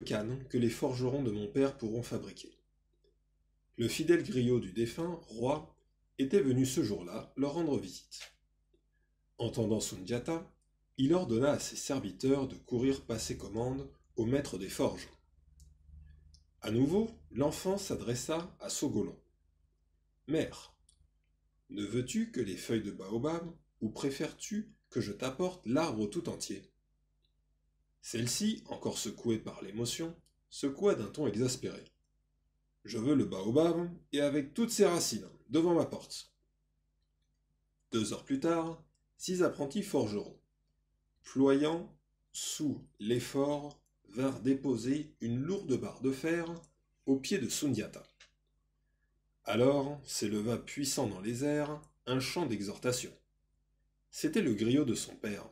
canne que les forgerons de mon père pourront fabriquer. Le fidèle griot du défunt roi était venu ce jour-là leur rendre visite. Entendant Sundiata, il ordonna à ses serviteurs de courir passer commande au maître des forges. À nouveau, l'enfant s'adressa à Sogolon. Mère, ne veux-tu que les feuilles de baobab, ou préfères-tu que je t'apporte l'arbre tout entier? Celle-ci, encore secouée par l'émotion, secoua d'un ton exaspéré. Je veux le baobab, et avec toutes ses racines, devant ma porte. 2 heures plus tard, 6 apprentis forgerons, ployant sous l'effort, vinrent déposer une lourde barre de fer au pied de Sundiata. Alors s'éleva puissant dans les airs un chant d'exhortation. C'était le griot de son père.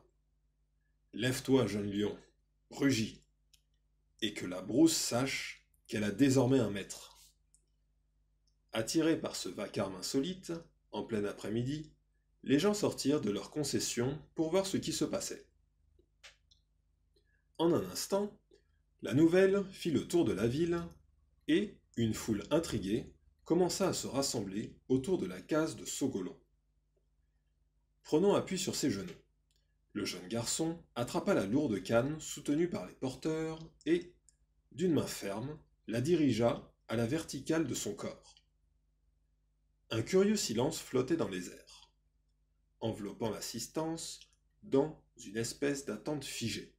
Lève-toi, jeune lion, rugis, et que la brousse sache qu'elle a désormais un maître. Attirés par ce vacarme insolite, en plein après-midi, les gens sortirent de leur concession pour voir ce qui se passait. En un instant, la nouvelle fit le tour de la ville et une foule intriguée commença à se rassembler autour de la case de Sogolon. Prenant appui sur ses genoux, le jeune garçon attrapa la lourde canne soutenue par les porteurs et, d'une main ferme, la dirigea à la verticale de son corps. Un curieux silence flottait dans les airs, enveloppant l'assistance dans une espèce d'attente figée.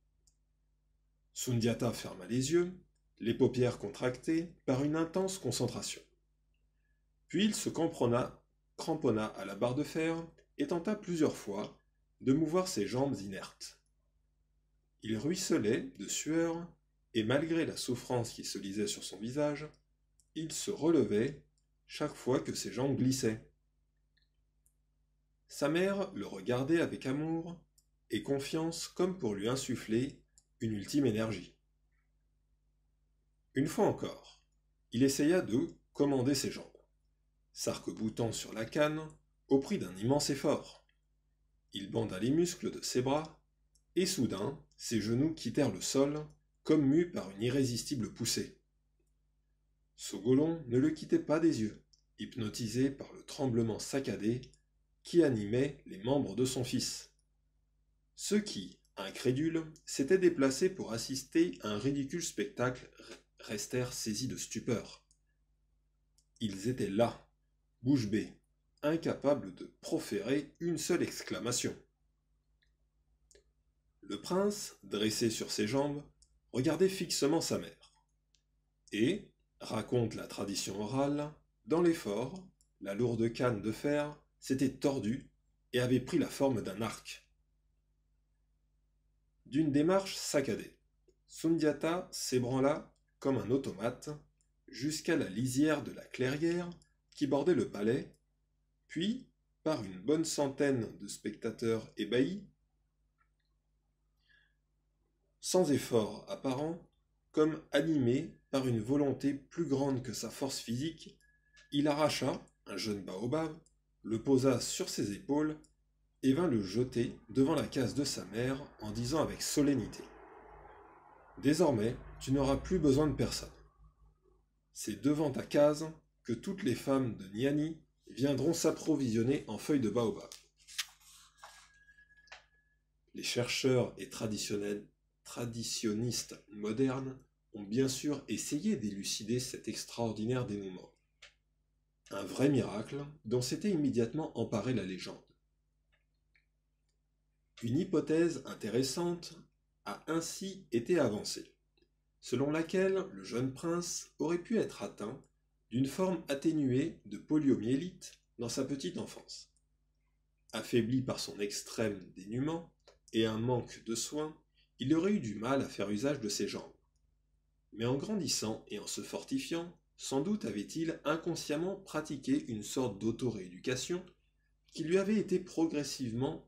Sundiata ferma les yeux, les paupières contractées par une intense concentration. Puis il se cramponna à la barre de fer et tenta plusieurs fois de mouvoir ses jambes inertes. Il ruisselait de sueur et malgré la souffrance qui se lisait sur son visage, il se relevait chaque fois que ses jambes glissaient. Sa mère le regardait avec amour et confiance comme pour lui insuffler une ultime énergie. Une fois encore, il essaya de commander ses jambes, s'arc-boutant sur la canne au prix d'un immense effort. Il banda les muscles de ses bras, et soudain, ses genoux quittèrent le sol, comme mus par une irrésistible poussée. Sogolon ne le quittait pas des yeux, hypnotisé par le tremblement saccadé qui animait les membres de son fils. Ceux qui, incrédules, s'étaient déplacés pour assister à un ridicule spectacle restèrent saisis de stupeur. Ils étaient là, bouche bée, incapables de proférer une seule exclamation. Le prince, dressé sur ses jambes, regardait fixement sa mère. Et, raconte la tradition orale, dans l'effort, la lourde canne de fer s'était tordue et avait pris la forme d'un arc. D'une démarche saccadée, Sundiata s'ébranla comme un automate jusqu'à la lisière de la clairière qui bordait le palais, puis, par une bonne centaine de spectateurs ébahis, sans effort apparent, comme animé par une volonté plus grande que sa force physique, il arracha un jeune baobab, le posa sur ses épaules et vint le jeter devant la case de sa mère en disant avec solennité : « Désormais, tu n'auras plus besoin de personne. C'est devant ta case que toutes les femmes de Niani viendront s'approvisionner en feuilles de baobab. » Les chercheurs et traditionnistes modernes ont bien sûr essayé d'élucider cet extraordinaire dénouement. Un vrai miracle dont s'était immédiatement emparée la légende. Une hypothèse intéressante a ainsi été avancée, selon laquelle le jeune prince aurait pu être atteint d'une forme atténuée de poliomyélite dans sa petite enfance. Affaibli par son extrême dénuement et un manque de soins, il aurait eu du mal à faire usage de ses jambes. Mais en grandissant et en se fortifiant, sans doute avait-il inconsciemment pratiqué une sorte d'auto-rééducation qui lui avait progressivement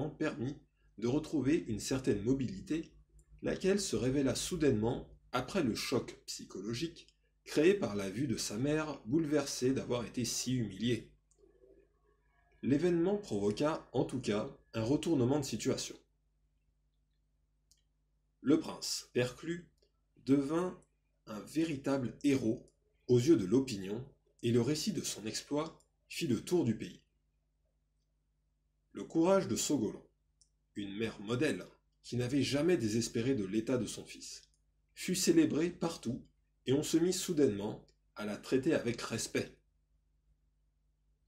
permis de retrouver une certaine mobilité, laquelle se révéla soudainement après le choc psychologique créé par la vue de sa mère bouleversée d'avoir été si humiliée. L'événement provoqua, en tout cas, un retournement de situation. Le prince, perclus, devint un véritable héros aux yeux de l'opinion, et le récit de son exploit fit le tour du pays. Le courage de Sogolon, une mère modèle qui n'avait jamais désespéré de l'état de son fils, fut célébré partout et on se mit soudainement à la traiter avec respect.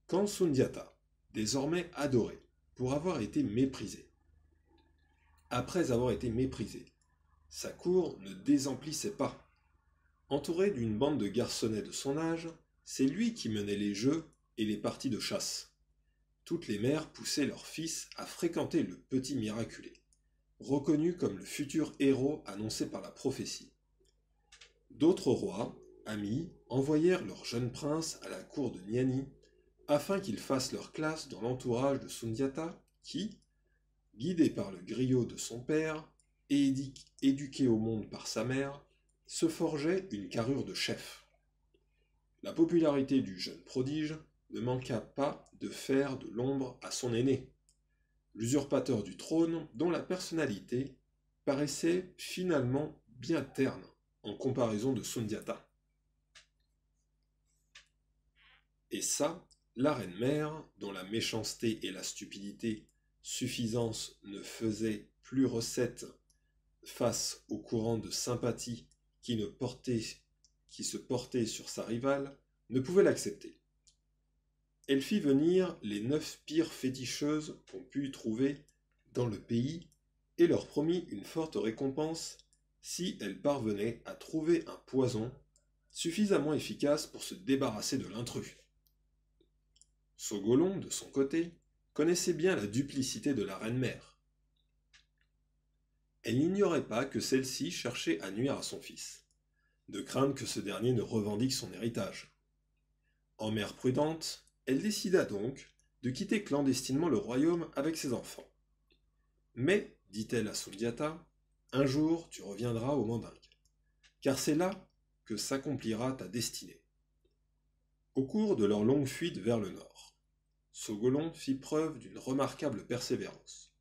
Quand Sundiata, désormais adoré pour avoir été méprisé, après avoir été méprisé, sa cour ne désemplissait pas. Entouré d'une bande de garçonnets de son âge, c'est lui qui menait les jeux et les parties de chasse. Toutes les mères poussaient leurs fils à fréquenter le petit miraculé, reconnu comme le futur héros annoncé par la prophétie. D'autres rois, amis, envoyèrent leur jeune prince à la cour de Niani afin qu'ils fassent leur classe dans l'entourage de Sundiata qui, guidé par le griot de son père et éduqué au monde par sa mère, se forgeait une carrure de chef. La popularité du jeune prodige ne manqua pas de faire de l'ombre à son aîné, l'usurpateur du trône dont la personnalité paraissait finalement bien terne en comparaison de Sundiata. Et ça, la reine-mère, dont la méchanceté et la stupidité suffisance ne faisaient plus recette face au courant de sympathie qui se portait sur sa rivale, ne pouvait l'accepter. Elle fit venir les 9 pires féticheuses qu'on put trouver dans le pays et leur promit une forte récompense si elles parvenaient à trouver un poison suffisamment efficace pour se débarrasser de l'intrus. Sogolon, de son côté, connaissait bien la duplicité de la reine-mère. Elle n'ignorait pas que celle-ci cherchait à nuire à son fils, de crainte que ce dernier ne revendique son héritage. En mère prudente, elle décida donc de quitter clandestinement le royaume avec ses enfants. Mais, dit-elle à Sundiata, un jour tu reviendras au Mandingue, car c'est là que s'accomplira ta destinée. Au cours de leur longue fuite vers le nord, Sogolon fit preuve d'une remarquable persévérance.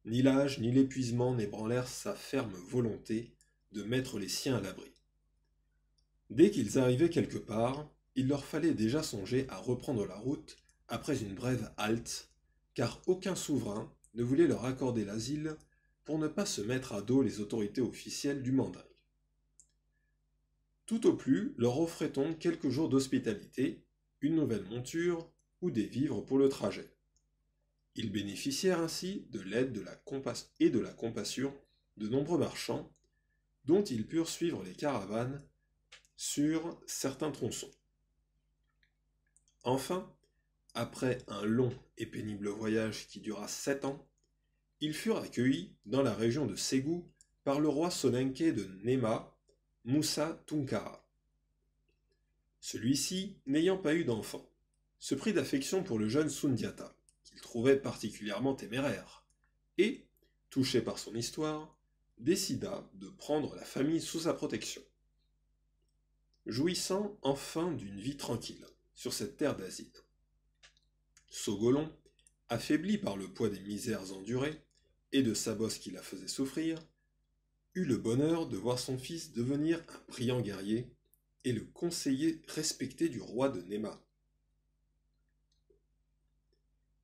Ni l'âge ni l'épuisement n'ébranlèrent sa ferme volonté de mettre les siens à l'abri. Dès qu'ils arrivaient quelque part, il leur fallait déjà songer à reprendre la route après une brève halte, car aucun souverain ne voulait leur accorder l'asile pour ne pas se mettre à dos les autorités officielles du Mandingue. Tout au plus leur offrait-on quelques jours d'hospitalité, une nouvelle monture ou des vivres pour le trajet. Ils bénéficièrent ainsi de l'aide et de la compassion de nombreux marchands, dont ils purent suivre les caravanes sur certains tronçons. Enfin, après un long et pénible voyage qui dura 7 ans, ils furent accueillis dans la région de Ségou par le roi soninké de Néma, Moussa Tunkara. Celui-ci, n'ayant pas eu d'enfant, se prit d'affection pour le jeune Sundiata, qu'il trouvait particulièrement téméraire, et, touché par son histoire, décida de prendre la famille sous sa protection. Jouissant enfin d'une vie tranquille sur cette terre d'asile, Sogolon, affaibli par le poids des misères endurées et de sa bosse qui la faisait souffrir, eut le bonheur de voir son fils devenir un brillant guerrier et le conseiller respecté du roi de Néma.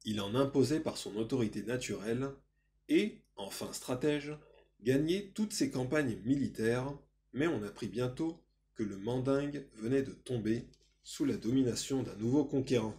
Il en imposait par son autorité naturelle et, enfin stratège, gagnait toutes ses campagnes militaires, mais on apprit bientôt que le Mandingue venait de tomber sous la domination d'un nouveau conquérant.